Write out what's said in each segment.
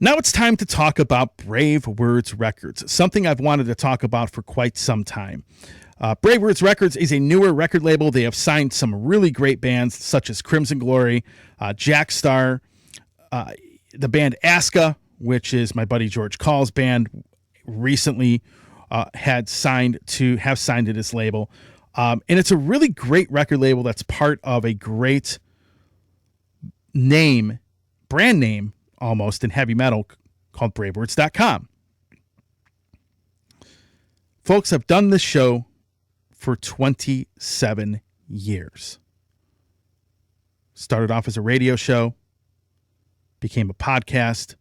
Now it's time to talk about Bravewords Records, something I've wanted to talk about for quite some time. Bravewords Records is a newer record label. They have signed some really great bands such as Crimson Glory, Jack Star, the band Aska, which is my buddy George Call's band, recently have signed to this label. And it's a really great record label that's part of a great brand name almost in heavy metal called Bravewords.com. Folks, I've done this show for 27 years. Started off as a radio show, became a podcast.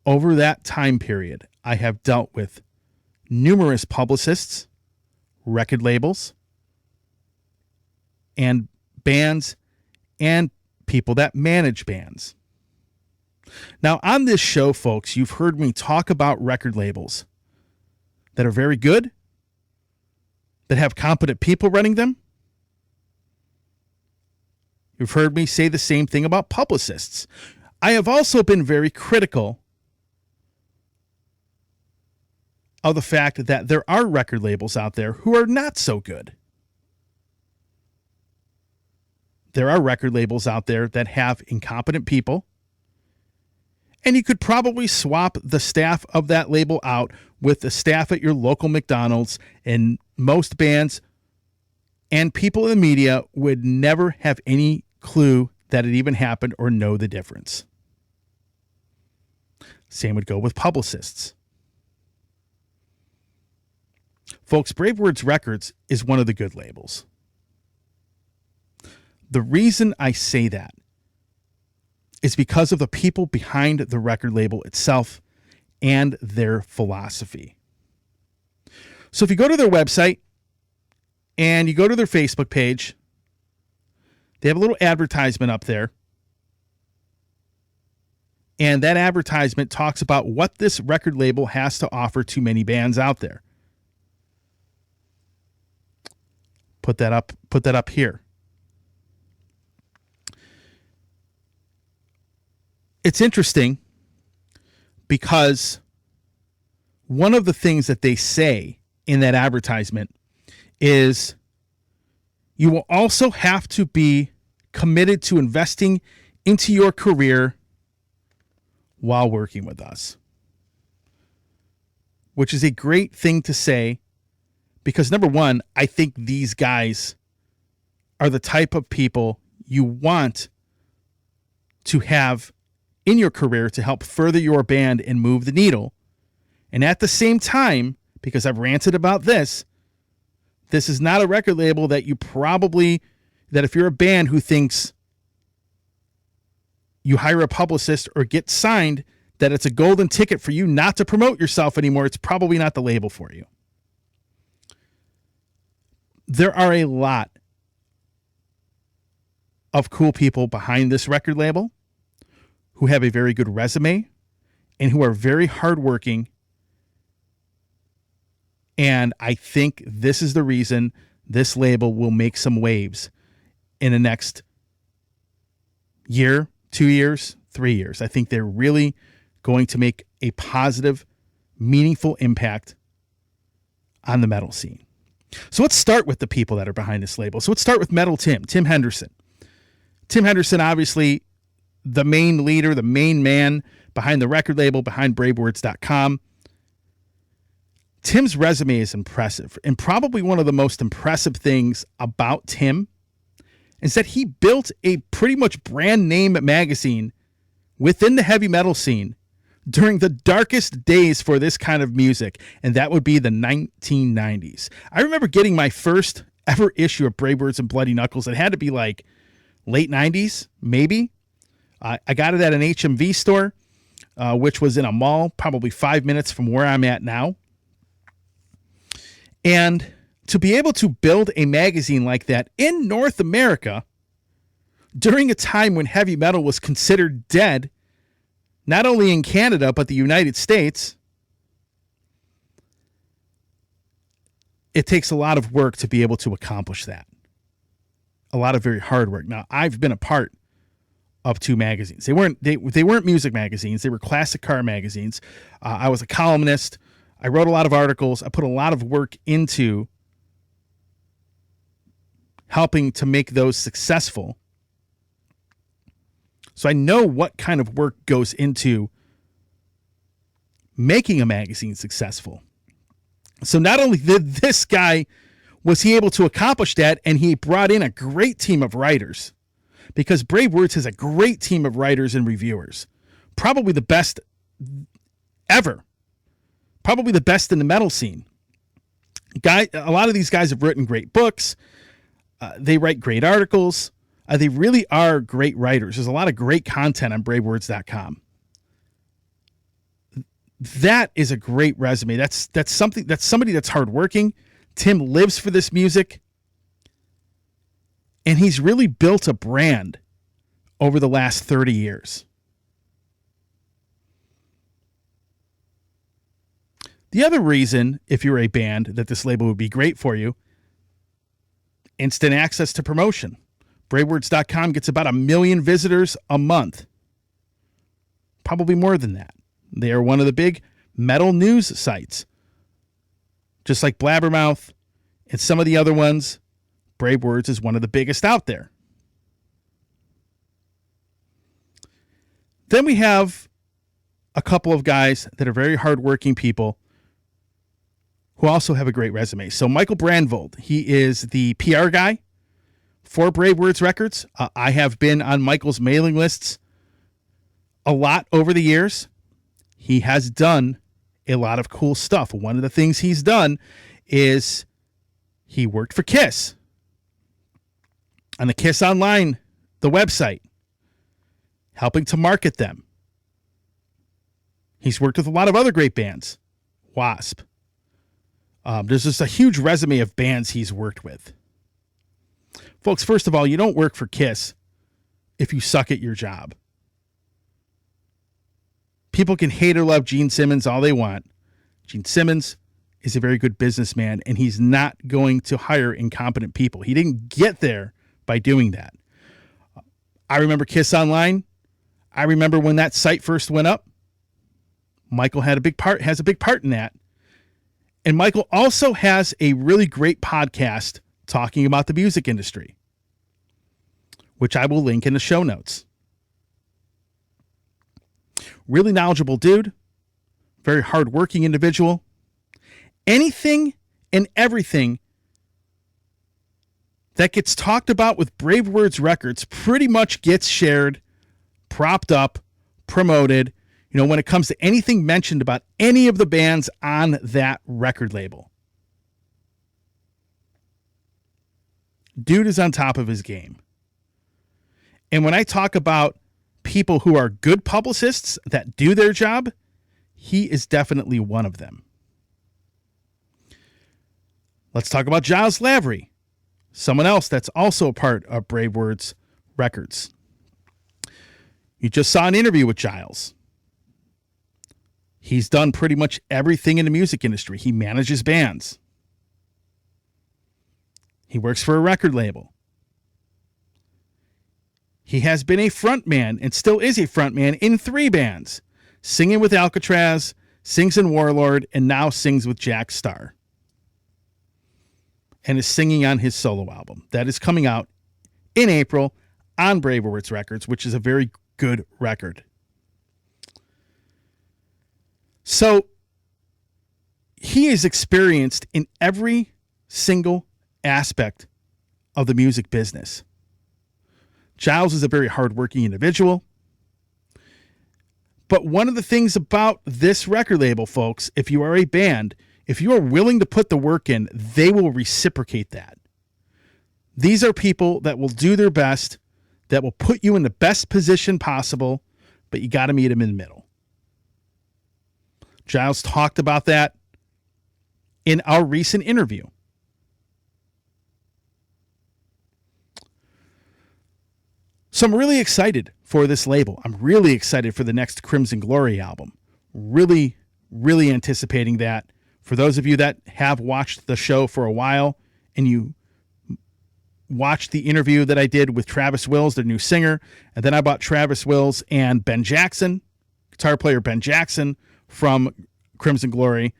Over that time period, I have dealt with numerous publicists, record labels, and bands and people that manage bands. Now, on this show, folks, you've heard me talk about record labels that are very good, that have competent people running them. You've heard me say the same thing about publicists. I have also been very critical of the fact that there are record labels out there who are not so good. There are record labels out there that have incompetent people, and you could probably swap the staff of that label out with the staff at your local McDonald's, and most bands and people in the media would never have any clue that it even happened or know the difference. Same would go with publicists. Folks, Bravewords Records is one of the good labels. The reason I say that is because of the people behind the record label itself and their philosophy. So if you go to their website and you go to their Facebook page, they have a little advertisement up there. And that advertisement talks about what this record label has to offer to many bands out there. Put that up here. It's interesting because one of the things that they say in that advertisement is you will also have to be committed to investing into your career while working with us, which is a great thing to say because, number one, I think these guys are the type of people you want to have in your career to help further your band and move the needle. And at the same time, because I've ranted about this is not a record label that that if you're a band who thinks you hire a publicist or get signed, that it's a golden ticket for you not to promote yourself anymore, it's probably not the label for you. There are a lot of cool people behind this record label who have a very good resume and who are very hardworking. And I think this is the reason this label will make some waves in the next year, 2 years, 3 years. I think they're really going to make a positive, meaningful impact on the metal scene. So let's start with the people that are behind this label. So let's start with Metal Tim Henderson. Tim Henderson, obviously, the main leader, the main man behind the record label, behind Bravewords.com. Tim's resume is impressive, and probably one of the most impressive things about Tim is that he built a pretty much brand name magazine within the heavy metal scene during the darkest days for this kind of music, and that would be the 1990s. I remember getting my first ever issue of Bravewords and Bloody Knuckles. It had to be like late 90s, maybe. I got it at an HMV store, which was in a mall, probably 5 minutes from where I'm at now. And to be able to build a magazine like that in North America during a time when heavy metal was considered dead, not only in Canada, but the United States, it takes a lot of work to be able to accomplish that. A lot of very hard work. Now, I've been a part of two magazines. They weren't music magazines. They were classic car magazines. I was a columnist. I wrote a lot of articles. I put a lot of work into helping to make those successful. So I know what kind of work goes into making a magazine successful. So not only did this guy, was he able to accomplish that, and he brought in a great team of writers, because Bravewords has a great team of writers and reviewers, probably the best ever, probably the best in the metal scene. A lot of these guys have written great books. They write great articles. They really are great writers. There's a lot of great content on bravewords.com. That is a great resume. That's somebody that's hardworking. Tim lives for this music. And he's really built a brand over the last 30 years. The other reason, if you're a band, that this label would be great for you, instant access to promotion. Bravewords.com gets about 1 million visitors a month. Probably more than that. They are one of the big metal news sites. Just like Blabbermouth and some of the other ones, Bravewords is one of the biggest out there. Then we have a couple of guys that are very hardworking people who also have a great resume. So Michael Brandvold, he is the PR guy for Bravewords Records. I have been on Michael's mailing lists a lot over the years. He has done a lot of cool stuff. One of the things he's done is he worked for Kiss on the Kiss Online, the website, helping to market them. He's worked with a lot of other great bands. Wasp. There's just a huge resume of bands he's worked with. Folks, first of all, you don't work for Kiss if you suck at your job. People can hate or love Gene Simmons all they want. Gene Simmons is a very good businessman, and he's not going to hire incompetent people. He didn't get there by doing that. I remember Kiss Online. I remember when that site first went up. Michael has a big part in that. And Michael also has a really great podcast talking about the music industry, which I will link in the show notes. Really knowledgeable dude, very hardworking individual. Anything and everything that gets talked about with Bravewords Records pretty much gets shared, propped up, promoted, when it comes to anything mentioned about any of the bands on that record label. Dude is on top of his game. And when I talk about people who are good publicists that do their job, he is definitely one of them. Let's talk about Giles Lavery, someone else that's also a part of Bravewords Records. You just saw an interview with Giles. He's done pretty much everything in the music industry. He manages bands. He works for a record label. He has been a frontman and still is a frontman in 3 bands. Singing with Alcatraz, sings in Warlord, and now sings with Jack Starr. And is singing on his solo album. That is coming out in April on Bravewords Records, which is a very good record. So he is experienced in every single aspect of the music business. Giles is a very hardworking individual. But one of the things about this record label, folks, if you are a band, if you are willing to put the work in, they will reciprocate that. These are people that will do their best, that will put you in the best position possible, but you got to meet them in the middle. Giles talked about that in our recent interview. So I'm really excited for this label. I'm really excited for the next Crimson Glory album. Really, really anticipating that. For those of you that have watched the show for a while and you watched the interview that I did with Travis Wills, their new singer, and then I bought Travis Wills and Ben Jackson, guitar player Ben Jackson from Crimson Glory.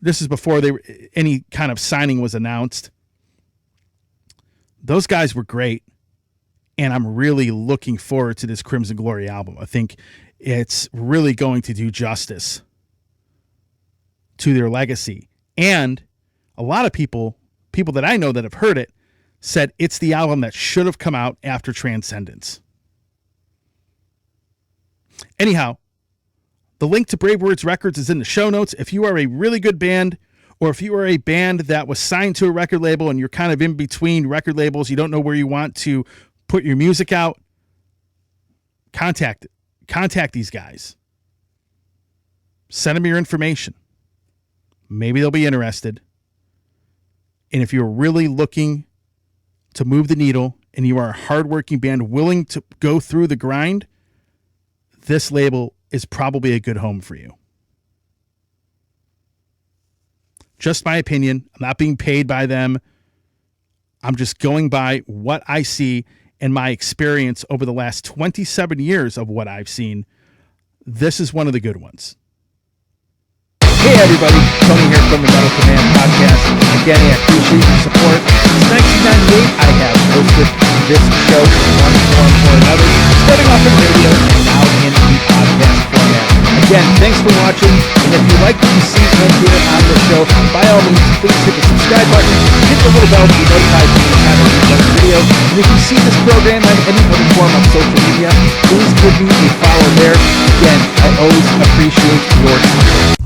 This is before any kind of signing was announced. Those guys were great, and I'm really looking forward to this Crimson Glory album. I think it's really going to do justice to their legacy. And a lot of people that I know that have heard it, said it's the album that should have come out after Transcendence. Anyhow, the link to Bravewords Records is in the show notes. If you are a really good band, or if you are a band that was signed to a record label and you're kind of in between record labels, you don't know where you want to put your music out, contact these guys. Send them your information. Maybe they'll be interested. And if you're really looking to move the needle and you are a hardworking band willing to go through the grind, this label is probably a good home for you. Just my opinion. I'm not being paid by them. I'm just going by what I see and my experience over the last 27 years of what I've seen. This is one of the good ones. Hey everybody, Tony here from the Metal Command Podcast. Again, I appreciate your support. Since 1998, I have hosted this show in one form or another, starting off in radio and now in the podcast format. Again, thanks for watching, and if you like what you see and hear on the show, by all means, please hit the subscribe button, hit the little bell to be notified when you have a new video, and if you see this program on any other form of social media, please give me a follow there. Again, I always appreciate your support.